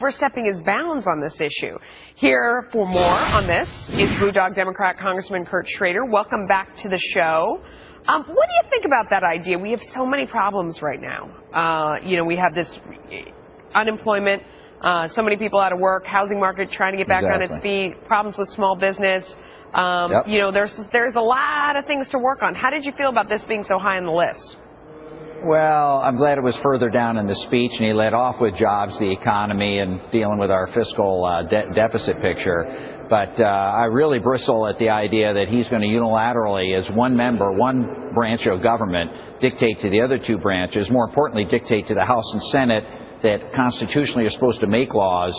overstepping his bounds on this issue. Here for more on this is Blue Dog Democrat Congressman Schrader. Welcome back to the show. What do you think about that idea? We have so many problems right now. We have this unemployment, so many people out of work, housing market trying to get back on its feet, problems with small business. There's a lot of things to work on. How did you feel about this being so high on the list? Well, I'm glad it was further down in the speech, and he led off with jobs, the economy, and dealing with our fiscal deficit picture. But I really bristle at the idea that he's going to unilaterally, as one member, one branch of government, dictate to the other two branches, more importantly, dictate to the House and Senate that constitutionally are supposed to make laws,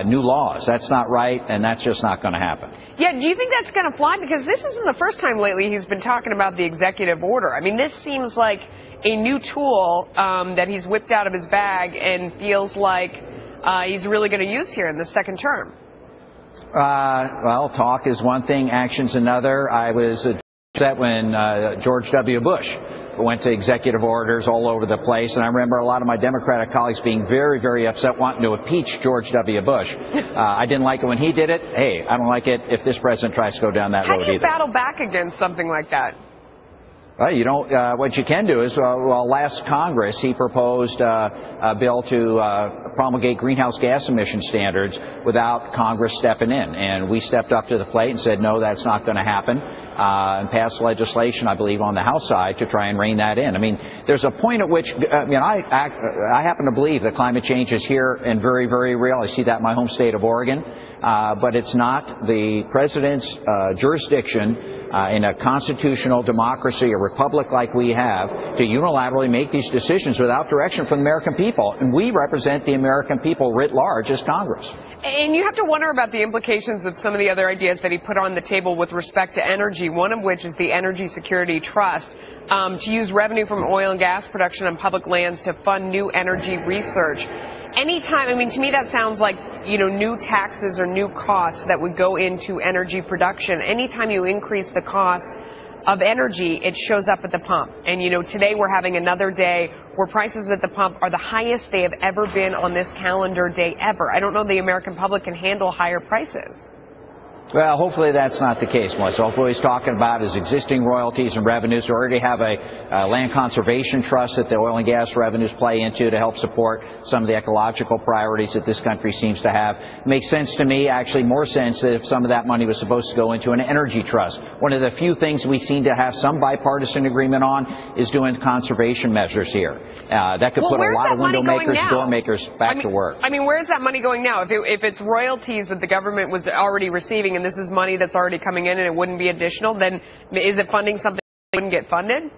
new laws. That's not right, and that's just not going to happen. Yeah, do you think that's going to fly? Because this isn't the first time lately he's been talking about the executive order. I mean, this seems like a new tool that he's whipped out of his bag and feels like he's really going to use here in the second term. Well, talk is one thing, action's another. I was upset when George W. Bush went to executive orders all over the place, and I remember a lot of my Democratic colleagues being very, very upset, wanting to impeach George W. Bush. I didn't like it when he did it. Hey, I don't like it if this president tries to go down that road either. How do you battle back against something like that? Well, you don't. What you can do is, last Congress, he proposed a bill to promulgate greenhouse gas emission standards without Congress stepping in. And we stepped up to the plate and said, no, that's not going to happen, and passed legislation, I believe, on the House side to try and rein that in. I mean, there's a point at which, I happen to believe that climate change is here and very, very real. I see that in my home state of Oregon. But it's not the president's jurisdiction in a constitutional democracy, a republic like we have, to unilaterally make these decisions without direction from the American people. And we represent the American people writ large as Congress. And you have to wonder about the implications of some of the other ideas that he put on the table with respect to energy, one of which is the Energy Security Trust, to use revenue from oil and gas production on public lands to fund new energy research. Anytime, I mean, to me that sounds like, new taxes or new costs that would go into energy production. Anytime you increase the cost of energy, it shows up at the pump. And, today we're having another day where prices at the pump are the highest they have ever been on this calendar day ever. I don't know the American public can handle higher prices. Well, hopefully that's not the case, Melissa. Hopefully he's talking about his existing royalties and revenues. We already have a land conservation trust that the oil and gas revenues play into to help support some of the ecological priorities that this country seems to have. It makes sense to me, actually more sense, that if some of that money was supposed to go into an energy trust. One of the few things we seem to have some bipartisan agreement on is doing conservation measures here. That could put a lot of window makers, door makers back to work. I mean, where's that money going now? If it's royalties that the government was already receiving, and this is money that's already coming in and it wouldn't be additional, then is it funding something that wouldn't get funded?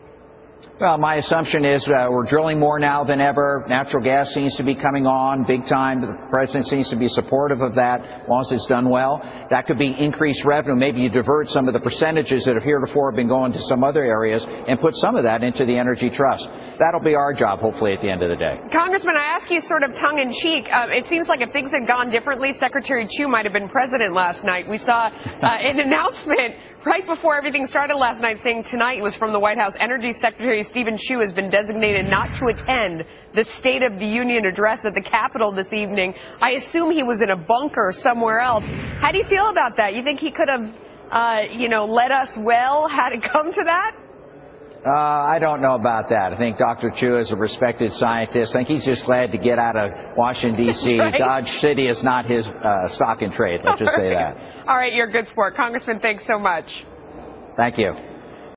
Well, my assumption is we're drilling more now than ever. Natural gas seems to be coming on big time. The president seems to be supportive of that as long as it's done well. That could be increased revenue. Maybe you divert some of the percentages that have heretofore been going to some other areas and put some of that into the Energy Trust. That'll be our job, hopefully, at the end of the day. Congressman, I ask you sort of tongue-in-cheek. It seems like if things had gone differently, Secretary Chu might have been president last night. We saw an announcement right before everything started last night saying tonight was from the White House. Energy Secretary Stephen Chu has been designated not to attend the State of the Union address at the Capitol this evening. I assume he was in a bunker somewhere else. How do you feel about that? You think he could have, led us well had it come to that? I don't know about that. I think Dr. Chu is a respected scientist. I think he's just glad to get out of Washington, D.C. Right. Dodge City is not his stock in trade. Let's just say that. All right, you're a good sport. Congressman, thanks so much. Thank you.